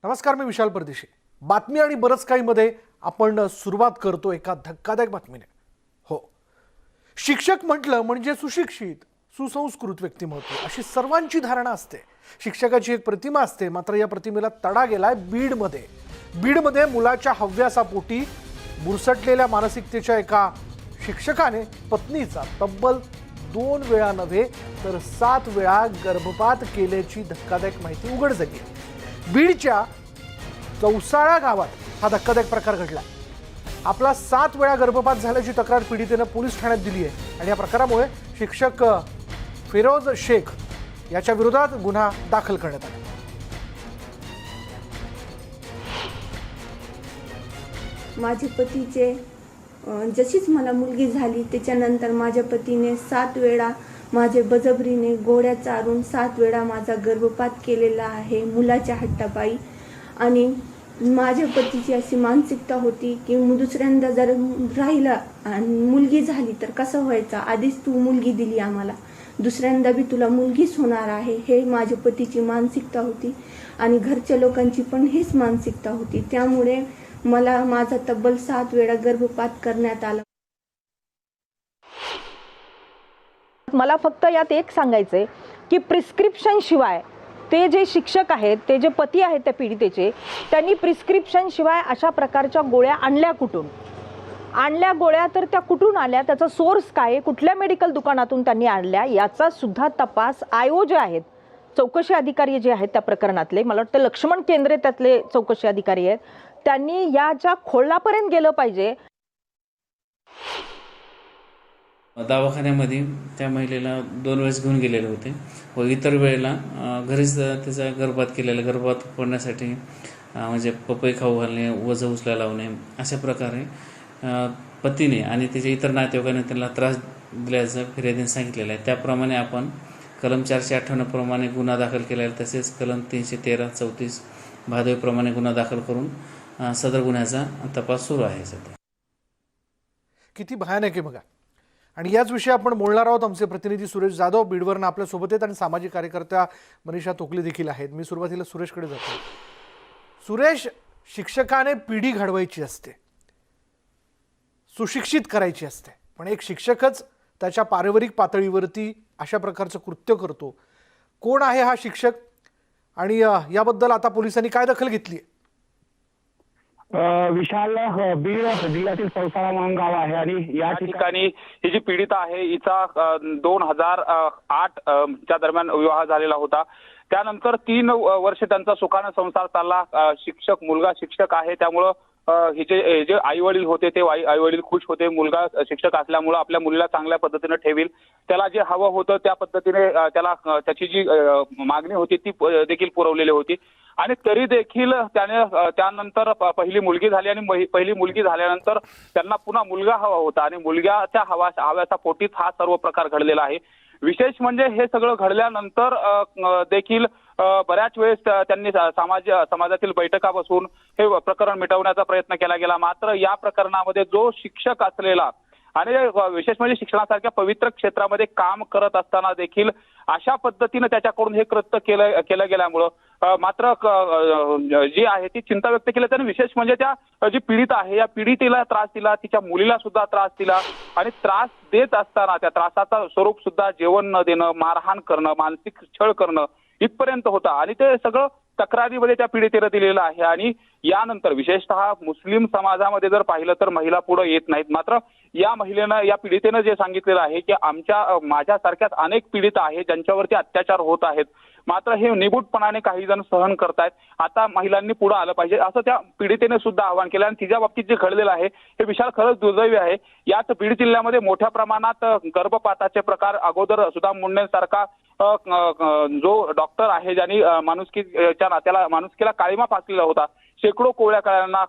नमस्कार, मी विशाल परदेशी. बातमी आणि बरंच काही मध्ये आपण सुरुवात करतो एका धक्कादायक बातमीने. हो, शिक्षक म्हटलं म्हणजे सुशिक्षित, सुसंस्कृत व्यक्तिमत्व अशी सर्वांची धारणा असते. शिक्षकाची एक प्रतिमा असते, मात्र या प्रतिमेला तडा गेलाय बीडमध्ये. बीडमध्ये मुलाच्या हव्यासापोटी बुरसटलेल्या मानसिकतेच्या एका शिक्षकाने पत्नीचा तब्बल 2 वेळा नव्हे तर 7 वेळा गर्भपात केल्याची धक्कादायक माहिती उघड झाली. बीडच्या चौसाळा गावात हा धक्कादायक प्रकार घडला. आपला 7 वेळा गर्भपात झाल्याची तक्रार पीडितेनं पोलीस ठाण्यात दिली आहे आणि या प्रकारामुळे शिक्षक फिरोज शेख याच्या विरोधात गुन्हा दाखल करण्यात आला. माझे पतीचे जशीच मला मुलगी झाली त्याच्यानंतर माझ्या पतीने 7 वेळा माझे बळजबरीने गोळ्या चारून 7 वेळा माझा गर्भपात केलेला आहे मुलाच्या हट्टापायी. आणि माझ्या पतीची अशी मानसिकता होती की दुसऱ्यांदा जर राहिला आणि मुलगी झाली तर कसं व्हायचं, आधीच तू मुलगी दिली आम्हाला, दुसऱ्यांदा बी तुला मुलगीच होणार आहे, हे माझ्या पतीची मानसिकता होती. आणि घरच्या लोकांची पण हीच मानसिकता होती. त्यामुळे मला माझा तब्बल 7 वेळा गर्भपात करण्यात आला. मला फक्त यात एक सांगायचंय की प्रिस्क्रिप्शन शिवाय ते जे शिक्षक आहेत, ते जे पती आहेत त्या पीडितेचे, त्यांनी प्रिस्क्रिप्शन शिवाय अशा प्रकारच्या गोळ्या आणल्या कुठून? आणल्या गोळ्या तर त्या कुठून आल्या, त्याचा सोर्स काय, कुठल्या मेडिकल दुकानातून त्यांनी आणल्या, याचा सुद्धा तपास आयो जे आहेत, चौकशी अधिकारी जे आहेत त्या प्रकरणातले, मला वाटतं लक्ष्मण केंद्रे त्यातले चौकशी अधिकारी आहेत, त्यांनी याच्या खोलापर्यंत गेलं पाहिजे. दवाखान्यामध्ये त्या महिलेला 2 वेळेस घेऊन गेलेले होते व इतर वेळेला घरीच त्याचा गर्भपात केलेला. गर्भपात पडण्यासाठी म्हणजे पपई खाऊ घालणे, वजं उचला लावणे, अशा प्रकारे पतीने आणि त्याच्या इतर नातेवाईकांनी त्यांना त्रास दिल्याचं फिर्यादीने सांगितलेलं आहे. त्याप्रमाणे आपण कलम 458 प्रमाणे गुन्हा दाखल केला आहे. तसेच कलम 313, 34 भादवीप्रमाणे गुन्हा दाखल करून सदर गुन्ह्याचा तपास सुरू आहे सध्या. किती भयानक आहे बघा. आणि याच विषयी आपण बोलणार आहोत. आमचे प्रतिनिधी सुरेश जाधव बीडवरून आपल्यासोबत आहेत आणि सामाजिक कार्यकर्त्या मनीषा तोकले देखील आहेत. मी सुरुवातीला सुरेशकडे जातो. सुरेश, शिक्षकाने पिढी घडवायची असते, सुशिक्षित करायची असते, पण एक शिक्षकच त्याच्या पारिवारिक पातळीवरती अशा प्रकारचं कृत्य करतो. कोण आहे हा शिक्षक आणि याबद्दल आता पोलिसांनी काय दखल घेतली? विशाल, बीड जिल्ह्यातील चौसाळा म्हणून गाव आहे आणि या ठिकाणी ही जी पीडिता आहे हिचा 2008 च्या दरम्यान विवाह झालेला होता. त्यानंतर 3 वर्ष त्यांचा सुखाने संसार चालला. शिक्षक, मुलगा शिक्षक आहे, त्यामुळं हिचे जे आई वडील होते ते आई वडील खुश होते. मुलगा शिक्षक असल्यामुळं आपल्या मुलीला चांगल्या पद्धतीने ठेवील, त्याला जे हवं होतं त्या पद्धतीने त्याला त्याची जी मागणी होती ती देखील पुरवलेली होती. आणि तरी देखील त्याने त्यानंतर पहिली मुलगी झाली आणि पहिली मुलगी झाल्यानंतर त्यांना पुन्हा मुलगा हवा होता आणि मुलग्याच्या हव्याचा पोटीच हा सर्व प्रकार घडलेला आहे. विशेष म्हणजे हे सगळं घडल्यानंतर देखील बऱ्याच वेळेस त्यांनी समाजातील बैठका बसून हे प्रकरण मिटवण्याचा प्रयत्न केला गेला. मात्र या प्रकरणामध्ये जो शिक्षक असलेला आणि विशेष म्हणजे शिक्षणासारख्या पवित्र क्षेत्रामध्ये काम करत असताना देखील अशा पद्धतीने त्याच्याकडून हे कृत्य केलं गेल्यामुळं मात्र जी आहे ती चिंता व्यक्त केली. आणि विशेष म्हणजे त्या जी पीडित आहे या पीडितेला त्रास दिला, तिच्या मुलीला सुद्धा त्रास दिला आणि त्रास देत असताना त्या त्रासाचा स्वरूप सुद्धा जेवण न देणं, मारहाण करणं, मानसिक छळ करणं इथपर्यंत होता. आणि ते सगळं तक्रारीमध्ये त्या पीडितेला दिलेलं आहे. आणि यानंतर विशेषतः मुस्लिम समाजामध्ये जर पाहिलं तर महिला पुढे येत नाहीत. मात्र या महिलेनं, या पीडितेनं जे सांगितलेलं आहे की माझ्यासारख्याच अनेक पीडित आहेत ज्यांच्यावरती अत्याचार होत आहेत, मात्र हे निगूढपणाने काही जण सहन करतायत. आता महिलांनी पुढे आलं पाहिजे असं त्या पीडितेने सुद्धा आवाहन केलं. आणि तिच्या बाबतीत जे घडलेलं आहे हे विशाल खरंच दुर्दैवी आहे. याच बीड जिल्ह्यामध्ये मोठ्या प्रमाणात गर्भपाताचे प्रकार अगोदर सुदाम मुंडेंसारखा जो डॉक्टर आहे ज्यांनी माणुसकीच्या नात्याला, माणुसकीला काळीमा फासलेला होता, शेकडो कोवळ्या काळ्यांना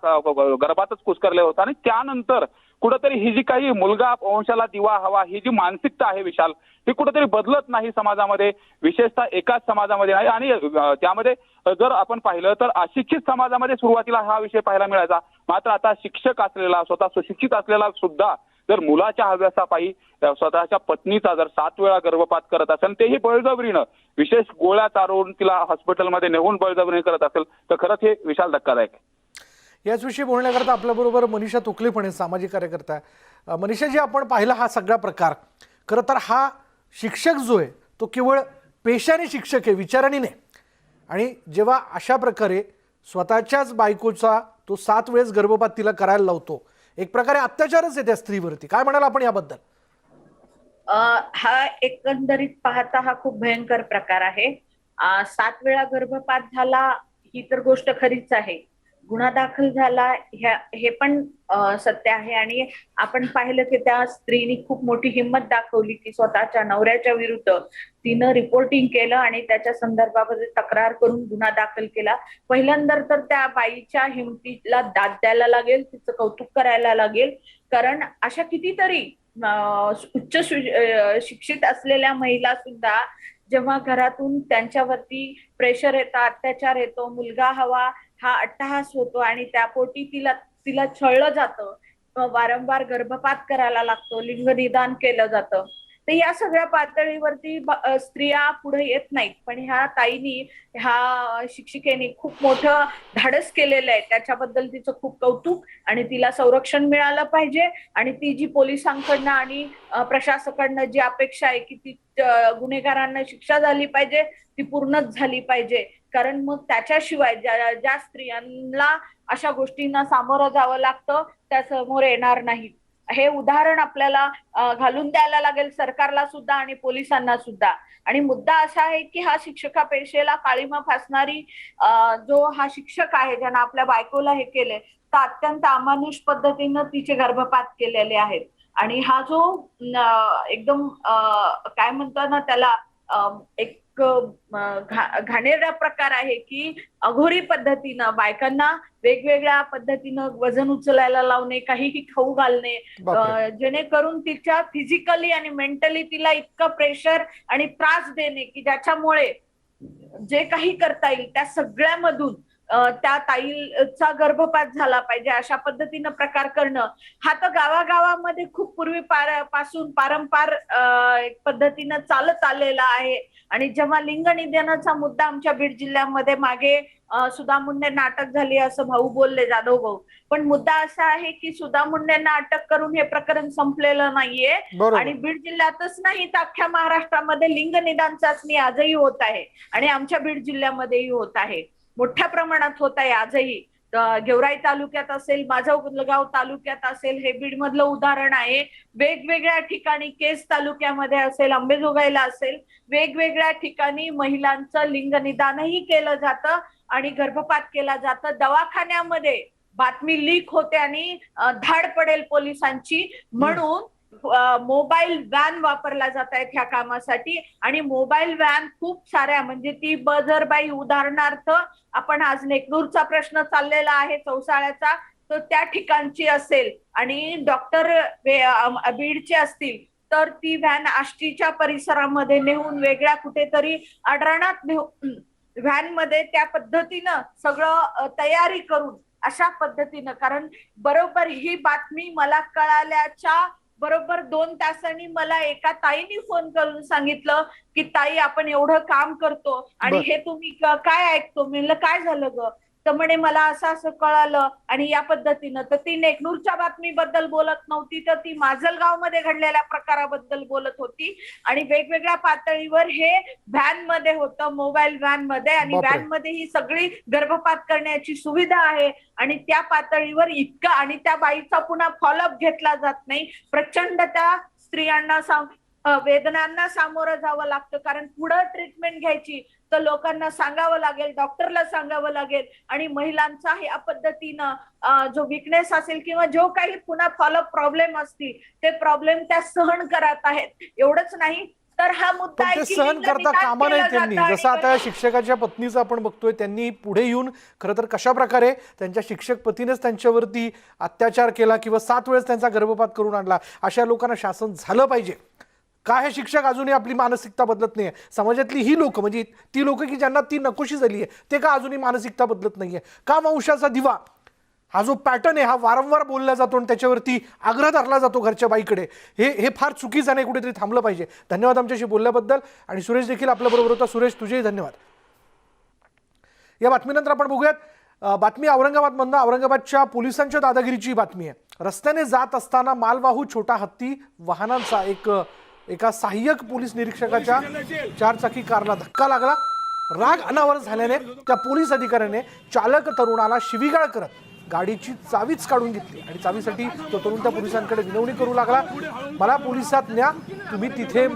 गर्भातच कुस्करले होता. आणि त्यानंतर कुठेतरी ही जी काही मुलगा वंशाला दिवा हवा ही जी मानसिकता आहे विशाल, ही कुठेतरी बदलत नाही समाजामध्ये, विशेषतः एकाच समाजामध्ये नाही. आणि त्यामध्ये जर आपण पाहिलं तर अशिक्षित समाजामध्ये सुरुवातीला हा विषय पाहायला मिळायचा, मात्र आता शिक्षक असलेला, स्वतः सुशिक्षित असलेला सुद्धा जर मुलाच्या हव्यासापायी स्वतःच्या पत्नीचा जर 7 वेळा गर्भपात करत असेल, तेही बळजबरीनं, विशेष गोळ्या चारवून तिला हॉस्पिटलमध्ये नेऊन बळजबरी करत असेल, तर खरंच हे विशाल धक्कादायक आहे. याचविषयी बोलण्याकरता आपल्याबरोबर मनीषा तोकले पण आहे, सामाजिक कार्यकर्ता आहे. मनीषाजी, आपण पाहिला हा सगळा प्रकार, खरं तर हा शिक्षक जो आहे तो केवळ पेशाने शिक्षक आहे, विचाराने नाही. आणि जेव्हा अशा प्रकारे स्वतःच्याच बायकोचा तो 7 वेळेस गर्भपात तिला करायला लावतो, एक प्रकारे अत्याचारच आहे त्या स्त्रीवरती. काय म्हणाल आपण याबद्दल? हा एकंदरीत पाहता हा खूप भयंकर प्रकार आहे. 7 वेळा गर्भपात झाला ही तर गोष्ट खरीच आहे. गुन्हा दाखल झाला हे पण सत्य आहे. आणि आपण पाहिलं की त्या स्त्रीने खूप मोठी हिंमत दाखवली की स्वतःच्या नवऱ्याच्या विरुद्ध तिनं रिपोर्टिंग केलं आणि त्याच्या संदर्भामध्ये तक्रार करून गुन्हा दाखल केला. पहिल्यांदा तर त्या बाईच्या हिमतीला दाद द्यायला लागेल, तिचं कौतुक करायला लागेल. कारण अशा कितीतरी उच्च शिक्षित असलेल्या महिला सुद्धा जेव्हा घरातून त्यांच्यावरती प्रेशर येतं, अत्याचार येतो, मुलगा हवा हा अट्टहास होतो आणि त्यापोटी तिला छळलं जातं, वारंवार गर्भपात करायला लागतो, लिंगनिदान केलं जातं, तर या सगळ्या पातळीवरती स्त्रिया पुढे येत नाहीत. पण ह्या ताईनी, ह्या शिक्षिकेने खूप मोठं धाडस केलेलं आहे. त्याच्याबद्दल तिचं खूप कौतुक. आणि तिला संरक्षण मिळालं पाहिजे. आणि ती जी पोलिसांकडनं आणि प्रशासनाकडनं जी अपेक्षा आहे की ती गुन्हेगारांना शिक्षा झाली पाहिजे, ती पूर्णच झाली पाहिजे. कारण मग त्याच्याशिवाय ज्या स्त्रियांना अशा गोष्टींना सामोरं जावं लागतं त्या समोर येणार नाहीत. हे उदाहरण आपल्याला घालून द्यायला लागेल सरकारला सुद्धा आणि पोलिसांना सुद्धा. आणि मुद्दा असा आहे की हा शिक्षका पेशेला काळीमा फासणारी जो हा शिक्षक आहे, ज्यानं आपल्या बायकोला हे केले, तर अत्यंत अमानुष पद्धतीनं तिचे गर्भपात केलेले आहेत. आणि हा जो एकदम काय म्हणतो ना त्याला, एक घाणेरडा प्रकार आहे की अघोरी पद्धतीनं बायकांना वेगवेगळ्या पद्धतीनं वजन उचलायला लावणे, काहीही खाऊ घालणे, जेणेकरून तिच्या फिजिकली आणि मेंटली तिला इतकं प्रेशर आणि त्रास देणे की ज्याच्यामुळे जे काही करता येईल त्या सगळ्यामधून त्या ताईचा गर्भपात झाला पाहिजे अशा पद्धतीनं प्रकार करणं, हा तर गावागावामध्ये खूप पूर्वीपासून पारंपार पद्धतीनं चालत आलेला आहे. आणि जेव्हा लिंगनिदानाचा मुद्दा आमच्या बीड जिल्ह्यामध्ये मागे सुधा मुंडे नाटक झाली असं भाऊ बोलले, जाधव भाऊ, पण मुद्दा असा आहे की सुधा मुंडेंना अटक करून हे प्रकरण संपलेलं नाहीये. आणि बीड जिल्ह्यातच नाही तर अख्ख्या महाराष्ट्रामध्ये लिंगनिदान चाचणी आजही होत आहे आणि आमच्या बीड जिल्ह्यामध्येही होत आहे, मोठ्या प्रमाणात होत आहे आजही. गेवराई तालुक्यात असेल, माझगाव तालुक्यात असेल, हे बीड मधलं उदाहरण आहे. वेगवेगळ्या ठिकाणी केज तालुक्यामध्ये असेल, अंबेजोगाईला असेल, वेगवेगळ्या ठिकाणी महिलांचं लिंगनिदानही केलं जातं आणि गर्भपात केला जातं. दवाखान्यामध्ये बातमी लीक होते आणि धाड पडेल पोलिसांची म्हणून मोबाईल व्हॅन वापरला जात आहेत ह्या कामासाठी. आणि मोबाईल व्हॅन खूप साऱ्या, म्हणजे ती बजरबाई उदाहरणार्थ आपण आज नेकनूरचा प्रश्न चाललेला आहे चौसाळ्याचा, तर त्या ठिकाणची असेल आणि डॉक्टर बीडचे असतील तर ती व्हॅन आष्टीच्या परिसरामध्ये नेऊन वेगळ्या कुठेतरी अडराणात नेऊन व्हॅन मध्ये त्या पद्धतीनं सगळं तयारी करून अशा पद्धतीनं, कारण बरोबर ही बातमी मला कळाल्याच्या बरोबर 2 तासांनी मला एका ताईने फोन करून सांगितलं की ताई आपण एवढं काम करतो आणि हे तुम्ही काय ऐकतो. म्हणलं काय झालं ग, तर म्हणे मला असं असं कळालं आणि या पद्धतीनं. तर ती नेकनूरच्या बातमीबद्दल बोलत नव्हती, तर ती माजलगाव मध्ये घडलेल्या प्रकाराबद्दल बोलत होती. आणि वेगवेगळ्या पातळीवर हे व्हॅन मध्ये होतं, मोबाईल व्हॅन मध्ये. आणि व्हॅन मध्ये ही सगळी गर्भपात करण्याची सुविधा आहे आणि त्या पातळीवर इतकं, आणि त्या बाईचा पुन्हा फॉलोअप घेतला जात नाही. प्रचंड त्या स्त्रियांना वेदनांना सामोरं जावं लागतं, कारण पुढं ट्रीटमेंट घ्यायची तर लोकांना सांगावं लागेल, डॉक्टरला सांगावं लागेल. आणि महिलांचा ह्या पद्धतीनं जो विकनेस असेल किंवा जो काही पुन्हा फॉलोअप प्रॉब्लेम असतील ते प्रॉब्लेम त्या सहन करत आहेत. एवढंच नाही तर हा मुद्दा आहे की सहन करता कामा नाही त्यांनी. जसं आता शिक्षकाच्या पत्नीचं आपण बघतोय, त्यांनी पुढे येऊन खरं तर कशा प्रकारे त्यांच्या शिक्षक पतीनेच त्यांच्यावरती अत्याचार केला किंवा 7 वेळेस त्यांचा गर्भपात करून आणला, अशा लोकांना शासन झालं पाहिजे. का हे शिक्षक अजूनही आपली मानसिकता बदलत नाहीये? समाजातली ही लोक, म्हणजे ती लोक की ज्यांना ती नकोशी झाली आहे, ते का अजूनही मानसिकता बदलत नाहीये? का वंशाचा दिवा हा जो पॅटर्न आहे हा वारंवार बोलला जातो आणि त्याच्यावरती आग्रह धरला जातो घरच्या बाईकडे, हे फार चुकीचं नाही, कुठेतरी थांबलं पाहिजे. धन्यवाद आमच्याशी बोलल्याबद्दल. आणि सुरेश देखील आपल्याबरोबर होता. सुरेश, तुझेही धन्यवाद. या बातमीनंतर आपण बघूयात बातमी औरंगाबादमधनं. औरंगाबादच्या पोलिसांच्या दादागिरीची बातमी आहे. रस्त्याने जात असताना मालवाहू छोटा हत्ती वाहनांचा एका सहाय्यक पोलीस निरीक्षकाच्या 4 चाकी कारला धक्का लागला. राग अनावर झाल्याने त्या पोलीस अधिकाऱ्याने चालक तरुणाला शिवीगाळ करत गाडीची चावीच काढून घेतली आणि चावीसाठी तो तरुण त्या पोलिसांकडे विनवणी करू लागला. मला पोलिसात न्या, तुम्ही जिथे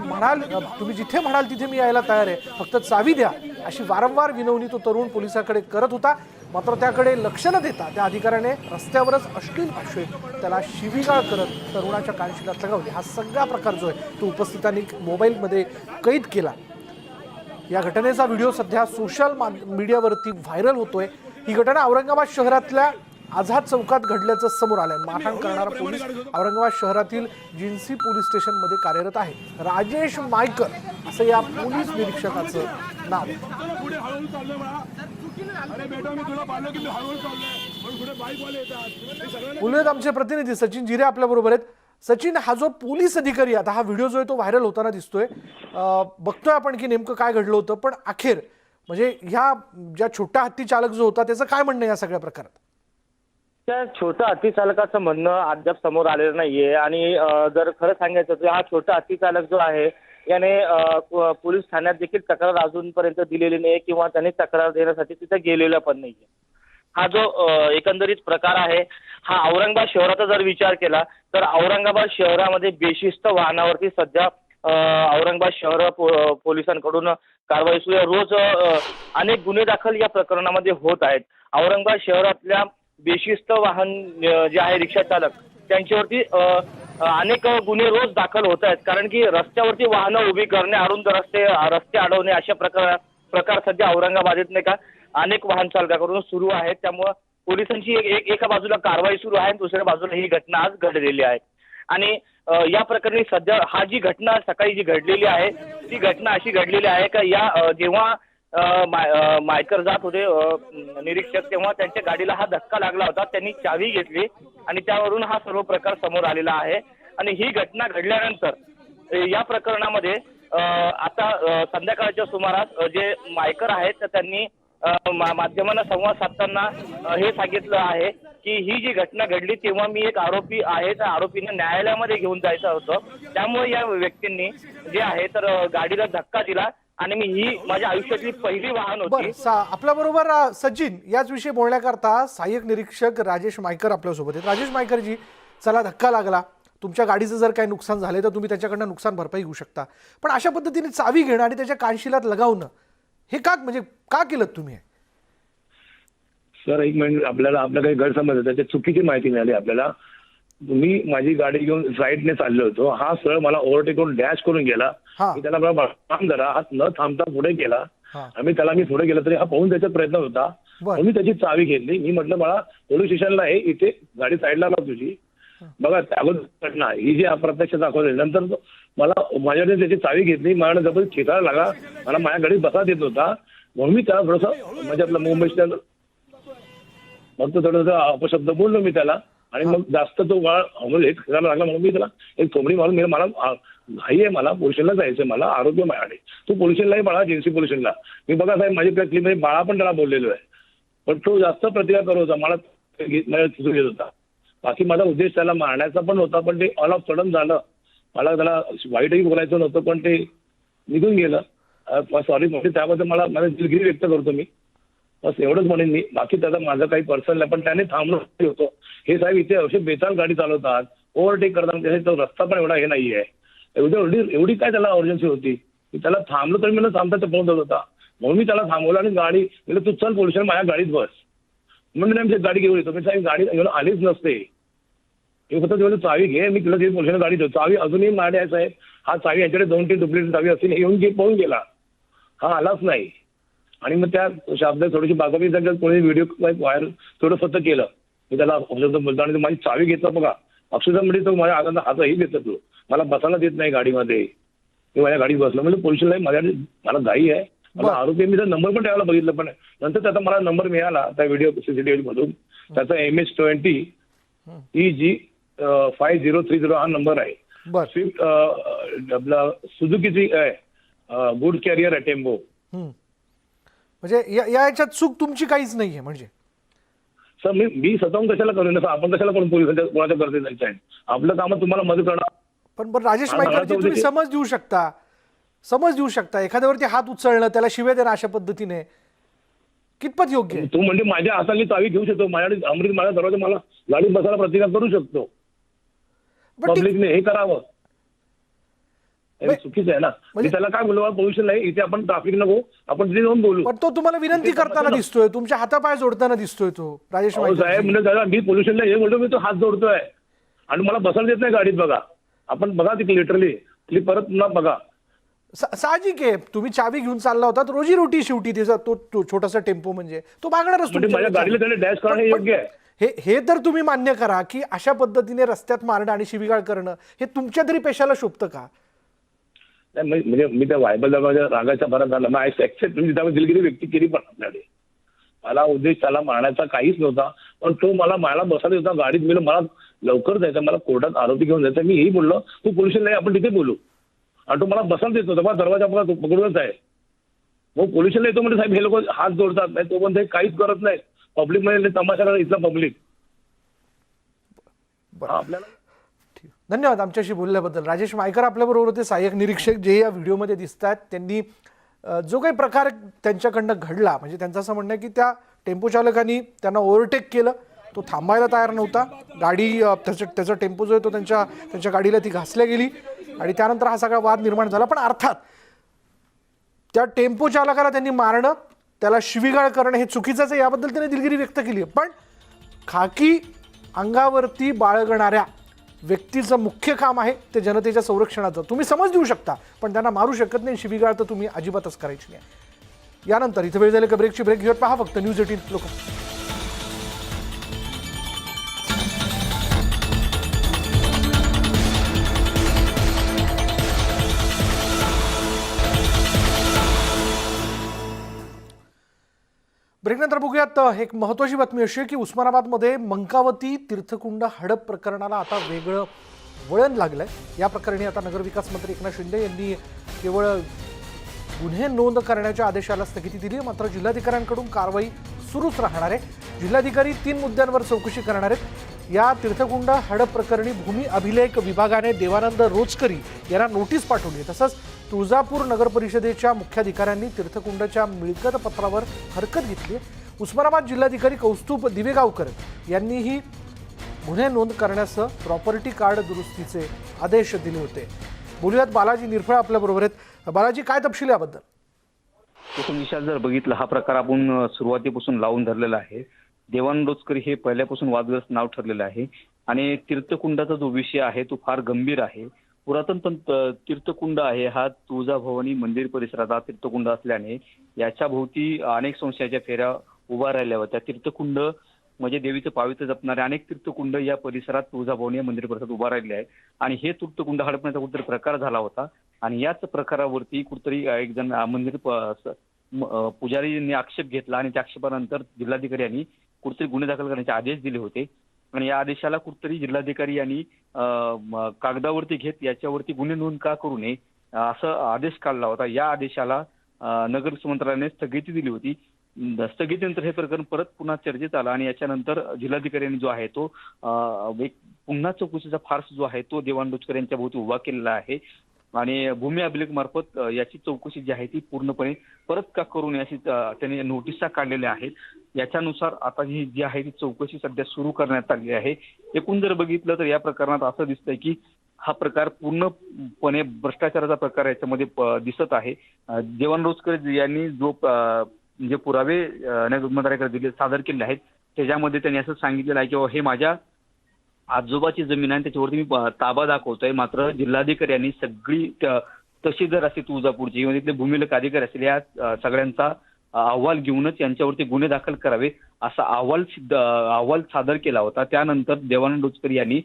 म्हणाल तिथे मी यायला तयार आहे, फक्त चावी द्या, अशी वारंवार विनवणी तो तरुण पोलिसांकडे करत होता. मात्र त्याकडे लक्ष न देता त्या अधिकाऱ्याने रस्त्यावरच अश्लील भाषेत त्याला शिवीगाळ करत तरुणाच्या कानशिलात लगावली. हा सगळा प्रकार जो आहे तो उपस्थितांनी मोबाईलमध्ये कैद केला. या घटनेचा व्हिडिओ सध्या सोशल मीडियावरती व्हायरल होतोय. ही घटना औरंगाबाद शहरातल्या आझाद चौकात घडल्याचं समोर आलंय. मारहाण करणारा पोलीस औरंगाबाद शहरातील जिन्सी पोलीस स्टेशनमध्ये कार्यरत आहे. राजेश मायकर असं या पोलीस निरीक्षकाचं नाव. बोलूयात आमचे प्रतिनिधी सचिन जिरे आपल्या बरोबर आहेत. सचिन, हा जो पोलीस अधिकारी, आता हा व्हिडिओ जो आहे तो व्हायरल होताना दिसतोय, बघतोय आपण की नेमकं काय घडलं होतं, पण अखेर म्हणजे ह्या ज्या छोटा हत्ती चालक जो होता त्याचं काय म्हणणं या सगळ्या प्रकारात? त्या छोटा हत्ती चालकाचं म्हणणं अद्याप समोर आलेलं नाहीये. आणि जर खरं सांगायचं तर हा छोटा हत्ती चालक जो आहे याने पोलीस ठाण्यात देखील तक्रार अजूनपर्यंत दिलेली नाही किंवा त्याने तक्रार देण्यासाठी तिथे गेलेला पण नाहीये. हा जो एकंदरीत प्रकार आहे हा औरंगाबाद शहराचा जर विचार केला तर औरंगाबाद शहरामध्ये बेशिस्त वाहनावरती सध्या औरंगाबाद शहर पोलिसांकडून कारवाई सुरू आहे. रोज अनेक गुन्हे दाखल या प्रकरणामध्ये होत आहेत. औरंगाबाद शहरातल्या बेशिस्त वाहन जे आहे रिक्षा चालक त्यांच्यावरती अनेक गुन्हे रोज दाखल होत आहेत. कारण की रस्त्यावरती वाहनं उभी करणे, अरुंद रस्ते अडवणे अशा प्रकार सध्या औरंगाबादेत नाही का अनेक वाहन चालकाकडून सुरू आहेत. त्यामुळं पोलिसांची एका बाजूला कारवाई सुरू आहे, दुसऱ्या बाजूला ही घटना आज घडलेली आहे. आणि या प्रकरणी सध्या हा जी घटना सकाळी जी घडलेली आहे ती घटना अशी घडलेली आहे का या जेव्हा मायकर जात होते निरीक्षक तेव्हा त्यांच्या गाडीला हा धक्का लागला होता. त्यांनी चावी घेतली आणि त्यावरून हा सर्व प्रकार समोर आलेला आहे. आणि ही घटना घडल्यानंतर या प्रकरणामध्ये आता संध्याकाळच्या सुमारास जे मायकर आहेत तर त्यांनी माध्यमांना संवाद साधताना हे सांगितलं आहे की ही जी घटना घडली तेव्हा मी एक आरोपी आहे त्या आरोपीने न्यायालयामध्ये घेऊन जायचं होतं. त्यामुळे या व्यक्तींनी जे आहे तर गाडीला धक्का दिला आणि मी ही माझ्या आयुष्यातली पहिली वाहन होती. आपल्या बरोबर सचिन याच विषयी बोलण्याकरता सहाय्यक निरीक्षक राजेश मायकर आपल्यासोबत आहेत. राजेश मायकरजी, चला धक्का लागला, तुमच्या गाडीचं जर काही नुकसान झाले तर तुम्ही त्याच्याकडनं नुकसान भरपाई घेऊ शकता, पण अशा पद्धतीने चावी घेणं आणि त्याच्या कानशिलात लगावणं हे का केलं तुम्ही? सर, एक मिनिट, आपल्या काही गैरसमज आहे, त्याची चुकीची माहिती मिळाली आपल्याला. मी माझी गाडी घेऊन साईडने चाललो होतो, हा सरळ मला ओव्हरटेक करून डॅश करून गेला. मी त्याला मला थांब जरा, हा न थांबता पुढे गेला. मी पुढे गेला तरी हा पाहून त्याचा प्रयत्न होता. मी त्याची चावी घेतली. मी म्हटलं मला पोलीस स्टेशनला आहे, इथे गाडी साईडला लाव तुझी. बघा अगोदर घटना ही जी अप्रत्यक्ष दाखवली, नंतर मला माझ्याकडे त्याची चावी घेतली, मला जबरदस्त खेचायला लागला, मला माझ्या गाडीत बसा देत होता. म्हणून मी त्याला थोडंसं म्हणजे आपलं मुंबईच्या मग तो थोडंसं अपशब्द बोललो मी त्याला. आणि मग जास्त तो हेच करायला लागला म्हणून मी त्याला एक थोबडी मारून मला घाई आहे, मला पोलिसांना जायचं, मला आरोग्य माझ्याकडे, तू पोलिसांनाही बाळा, जिन्सी पोलिसांना. मी बघा साहेब माझी क्लिपमध्ये बाळा पण त्याला बोललेलो आहे, पण तो जास्त प्रतिकार करत होता, मला घेत होता. बाकी माझा उद्देश त्याला मारण्याचा पण होता, पण ते ऑल ऑफ सडन झालं. मला त्याला वाईटही बोलायचं नव्हतं, पण ते निघून गेलं. सॉरी म्हणजे त्याबद्दल मला माझी दिलगिरी व्यक्त करतो मी. बस एवढंच म्हणेन मी. बाकी त्याचा माझं काही पर्सनल नाही, पण त्याने थांबलो होतो. हे साहेब इथे असे बेताल गाडी चालवतात, ओव्हरटेक करतात, तो रस्ता पण एवढा हे नाहीये. एवढी काय त्याला अर्जन्सी होती की त्याला थांबलो तरी मला थांबता पळून जात होता. म्हणून मी त्याला थांबवलं आणि गाडी म्हणजे तू चल पोलिस माझ्या गाडीत बस म्हणजे आमची गाडी घेऊन येतो. मी साहेब गाडी घेऊन आलीच नसते, मी फक्त तेवढी चावी घे, मी तुला पोलिसांना गाडी देतो. चावी अजूनही माझ्याकडे आहे साहेब. हा चावी यांच्याकडे 2-3 डुप्लिकेट चावी असतील, येऊन पळून गेला, हा आलाच नाही. आणि मग त्या शब्दात थोडीशी बागावी कोणी व्हिडिओ व्हायरल थोडं फक्त केलं. मी त्याला बोलतो आणि माझी चावी घेतला बघा, अक्षरशः म्हणजे तो माझ्या हातही देतो, तो मला बसायला देत नाही गाडीमध्ये. मी माझ्या गाडीत बसलो म्हणजे पोलिसांना मला घाई आहे, मला आरोपी मी नंबर पण ठेवायला बघितलं, पण नंतर त्याचा मला नंबर मिळाला त्या व्हिडिओ सीसीटीव्ही मधून. त्याचा MS-20 EG 5030 हा नंबर आहे. बर. स्विफ्ट आपला सुझुकीची गुड कॅरियर आहे टेम्पो. म्हणजे या याच्यात चूक तुमची काहीच नाहीये म्हणजे. सर मी स्वतःहून कशाला करू सर, आपण कशाला करून पोलिसांच्या कोणाच्या करते जायचं आहे. आपलं काम तुम्हाला मदत करणार. पण राजेश मायकरजी तुम्ही समज देऊ शकता एखाद्यावरती हात उचलणं, त्याला शिव्या देणं अशा पद्धतीने कितपत योग्य आहे? तू म्हणजे माझ्या हाताने चावी घेऊ शकतो, माझ्याकडे अमृत माझ्या दरवाजा मला गाडीत बसायला प्रतिकार करू शकतो. पब्लिकने हे करावं हे चुकीचं आहे ना. मी त्याला काय बोलू, पोल्युशन नाही इथे, आपण ट्रॅफिक नको, आपण तिथे जाऊन बोलू. पण तो तुम्हाला विनंती करताना दिसतोय, तुमच्या हातापाय जोडताना दिसतोय तो राजेश साहेब. म्हणजे दादा मी पोल्युशनला हे बोलतो, मी तो हात जोडतोय आणि मला बसायला देत नाही गाडीत. बघा आपण बघा ती लिटरली परत पुन्हा बघा. साहजिक आहे, तुम्ही चावी घेऊन चालला होता, रोजी रोटी शेवटी त्याचा तो छोटासा टेम्पो म्हणजे तो मागणारच. म्हणजे माझ्या गाडीला त्याने डॅश करणं हे योग्य आहे. हे तर तुम्ही मान्य करा की अशा पद्धतीने रस्त्यात मारणं आणि शिवीगाळ करणं हे तुमच्या तरी पेशाला शोभतं का? म्हणजे मी त्या वायबल रागाच्या भरात झाला ना, ऍक्सेप्ट म्हणजे त्यामुळे दिलगिरी व्यक्ती केली. पण आपल्याकडे मला उद्देश त्याला मारण्याचा काहीच नव्हता, पण तो मला बसायला होता गाडीत. मी मला लवकर जायचं, मला कोर्टात आरोपी घेऊन जायचं. मी हेही बोललो तू पोल्युशन नाही, आपण तिथे बोलू. आणि तो मला बसायला देत होता, मला दरवाजा आपला पकडूनच आहे. मग पोल्युशनला येतो म्हणजे साहेब हे लोक हात जोडतात नाही, तो पण ते काहीच करत नाही. पब्लिक मध्ये तमाशा करा इथला पब्लिक. आपल्याला धन्यवाद आमच्याशी बोलल्याबद्दल. राजेश मायकर आपल्याबरोबर होते, सहाय्यक निरीक्षक जे या व्हिडिओमध्ये दिसत आहेत. त्यांनी जो काही प्रकार त्यांच्याकडनं घडला, म्हणजे त्यांचं असं म्हणणं आहे की त्या टेम्पो चालकांनी त्यांना ओव्हरटेक केलं, तो थांबायला तयार नव्हता. गाडी त्याचा टेम्पो जो आहे तो त्यांच्या गाडीला ती घासल्या गेली आणि त्यानंतर हा सगळा वाद निर्माण झाला. पण अर्थात त्या टेम्पो चालकाला त्यांनी मारणं, त्याला शिवीगाळ करणं हे चुकीचंच आहे, याबद्दल त्याने दिलगिरी व्यक्त केली आहे. पण खाकी अंगावरती बाळगणाऱ्या व्यक्तीचं मुख्य काम आहे ते जनतेच्या संरक्षणाचं. तुम्ही समज देऊ शकता पण त्यांना मारू शकत नाही. शिवीगाळ तर तुम्ही अजिबातच करायची नाही. यानंतर इथं वेळ झाली का ब्रेकची ब्रेक घेऊन पहा फक्त न्यूज 18 लोक. ब्रेकनंतर बघूयात एक महत्त्वाची बातमी अशी आहे की उस्मानाबादमध्ये मंकावती तीर्थकुंड हडप प्रकरणाला आता वेगळं वळण लागलंय. या प्रकरणी आता नगरविकास मंत्री एकनाथ शिंदे यांनी केवळ गुन्हे नोंद करण्याच्या आदेशाला स्थगिती दिली आहे, मात्र जिल्हाधिकाऱ्यांकडून कारवाई सुरूच राहणार आहे. जिल्हाधिकारी 3 मुद्द्यांवर चौकशी करणार आहेत. या तीर्थकुंड हडप प्रकरणी भूमी अभिलेख विभागाने देवानंद रोचकरी यांना नोटीस पाठवली आहे. तसंच तुळजापूर नगर परिषदेच्या मुख्याधिकाऱ्यांनी तीर्थकुंडच्या मिळकत पत्रावर हरकत घेतली. उस्मानाबाद जिल्हाधिकारी कौस्तुभ दिवेगावकर यांनीही गुन्हे नोंद करण्यासह प्रॉपर्टी कार्ड दुरुस्तीचे आदेश दिले होते. बोलूयात बालाजी निरफळ आपल्याबरोबर आहेत. बालाजी, काय तपशील याबद्दल? प्रथम दिशा जर बघितलं, हा प्रकार आपण सुरुवातीपासून लावून धरलेला आहे. देवानंद रोचकरी हे पहिल्यापासून वादग्रस्त नाव ठरलेलं आहे आणि तीर्थकुंडाचा जो विषय आहे तो फार गंभीर आहे. पुरातन तीर्थकुंड आहे हा तुळजाभवानी मंदिर परिसराचा तीर्थकुंड असल्याने याच्या भोवती अनेक संशयाच्या फेऱ्या उभा राहिल्या होत्या. तीर्थकुंड म्हणजे देवीचं पावित्र्य जपणारे अनेक तीर्थकुंड या परिसरात तुळजाभवानी मंदिर परिसरात उभा राहिले आहे आणि हे तीर्थकुंड हडपण्याचा कुठेतरी प्रकार झाला होता आणि याच प्रकारावरती कुठेतरी एक जण मंदिर पुजारींनी आक्षेप घेतला आणि त्या आक्षेपानंतर जिल्हाधिकारी यांनी कुठेतरी गुन्हे दाखल करण्याचे आदेश दिले होते आणि या आदेशाला कुठेतरी जिल्हाधिकारी यांनी कागदावरती घेत याच्यावरती गुन्हे नोंद का करू नये असं आदेश काढला होता. या आदेशाला नगर मंत्रालयाने स्थगिती दिली होती. स्थगितीनंतर हे प्रकरण परत पुन्हा चर्चेत आलं आणि याच्यानंतर जिल्हाधिकाऱ्यांनी जो आहे तो एक पुन्हा चौकशीचा फार्स जो आहे तो देवानंद रोचकरी यांच्या भोवती उभा केलेला आहे आणि भूमी अभिलेख मार्फत याची चौकशी जी आहे ती पूर्णपणे परत का करू नये अशी त्यांनी नोटिसा काढलेल्या आहेत. याच्यानुसार आता ही जी आहे ती चौकशी सध्या सुरू करण्यात आली आहे. एकूण जर बघितलं तर या प्रकरणात असं दिसतंय की हा प्रकार पूर्णपणे भ्रष्टाचाराचा प्रकार याच्यामध्ये दिसत आहे. देवानंद रोचकरी यांनी जो जे पुरावे नगर मंत्रालयाकडे दिले सादर केले आहेत त्याच्यामध्ये त्यांनी असं सांगितलेलं आहे की हे माझ्या आजोबाची जमीन आहे त्याच्यावरती मी ताबा दाखवतोय. मात्र जिल्हाधिकारी यांनी सगळी तहसीलदार असतील तुळजापूरची म्हणजे तिथले भूमिलेख अधिकारी असतील या सगळ्यांचा अहवाल घेऊनच यांच्यावरती गुन्हे दाखल करावे असा अहवाल सादर केला होता. त्यानंतर देवानंद रोचकरी यांनी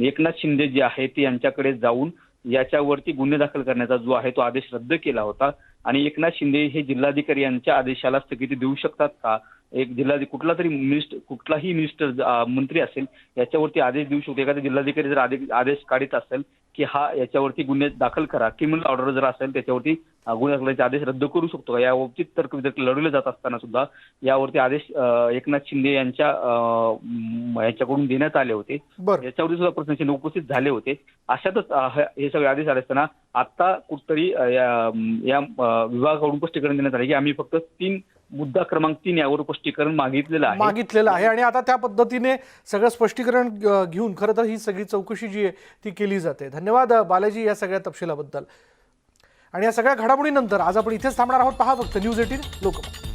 एकनाथ शिंदे जे आहे ते यांच्याकडे जाऊन याच्यावरती गुन्हे दाखल करण्याचा जो आहे तो आदेश रद्द केला होता आणि एकनाथ शिंदे हे जिल्हाधिकारी यांच्या आदेशाला स्थगिती देऊ शकतात का एक कुठलाही मिनिस्टर मंत्री असेल याच्यावरती आदेश देऊ शकतो. एखादा जिल्हाधिकारी जर आदेश काढत असेल की हा याच्यावरती गुन्हे दाखल करा, क्रिमिनल ऑर्डर जर असेल त्याच्यावरती गुन्हे दाखलाचे आदेश रद्द करू शकतो का, याबाबतीत तर्कवितर्क लढवले जात असताना सुद्धा यावरती आदेश एकनाथ शिंदे यांच्याकडून देण्यात आले होते. याच्यावरती सुद्धा प्रश्नचिन्ह उपस्थित झाले होते. अशातच हे सगळे आदेश आले असताना आता कुठतरी या विभागाकडून स्पष्टीकरण देण्यात आले की आम्ही फक्त मुद्दा क्रमांक 3 यावर स्पष्टीकरण मागितलेलं आहे आणि आता त्या पद्धतीने सगळं स्पष्टीकरण घेऊन खरं तर ही सगळी चौकशी जी आहे ती केली जाते. धन्यवाद बालाजी या सगळ्या तपशिलाबद्दल. आणि या सगळ्या घडामोडीनंतर आज आपण इथेच थांबणार आहोत. पहा फक्त न्यूज 18 लोकमत.